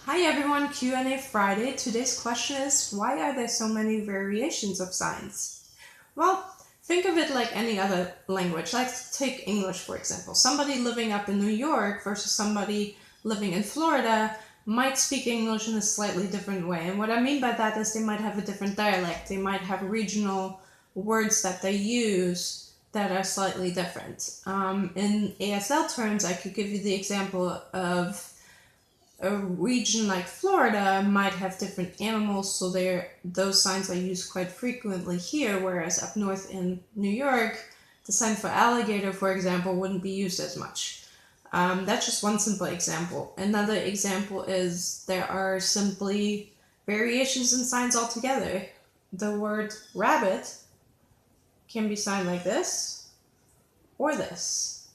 Hi everyone, Q&A Friday. Today's question is, why are there so many variations of signs? Well, think of it like any other language. Let's take English, for example. Somebody living up in New York versus somebody living in Florida might speak English in a slightly different way. And what I mean by that is they might have a different dialect. They might have regional words that they use that are slightly different. In ASL terms, I could give you the example of a region like Florida might have different animals, so those signs are used quite frequently here, whereas up north in New York, the sign for alligator, for example, wouldn't be used as much. That's just one simple example. Another example is there are simply variations in signs altogether. The word rabbit can be signed like this or this.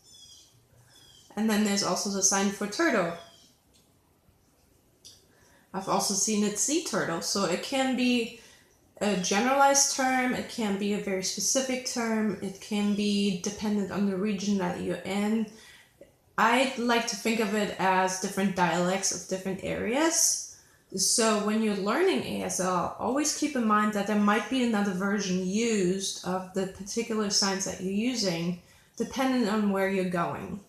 And then there's also the sign for turtle. I've also seen it sea turtle, so it can be a generalized term, it can be a very specific term, it can be dependent on the region that you're in. I like to think of it as different dialects of different areas. So when you're learning ASL, always keep in mind that there might be another version used of the particular signs that you're using, depending on where you're going.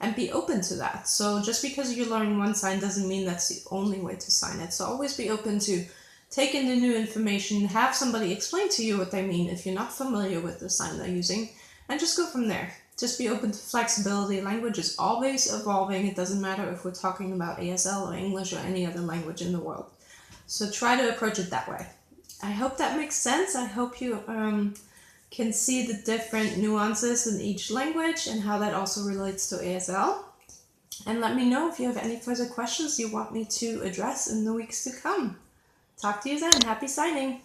And be open to that. So just because you learn one sign doesn't mean that's the only way to sign it. So always be open to take in the new information, have somebody explain to you what they mean if you're not familiar with the sign they're using, and just go from there. Just be open to flexibility. Language is always evolving. It doesn't matter if we're talking about ASL or English or any other language in the world. So try to approach it that way. I hope that makes sense. I hope you can see the different nuances in each language and how that also relates to ASL. And let me know if you have any further questions you want me to address in the weeks to come. Talk to you then. Happy signing!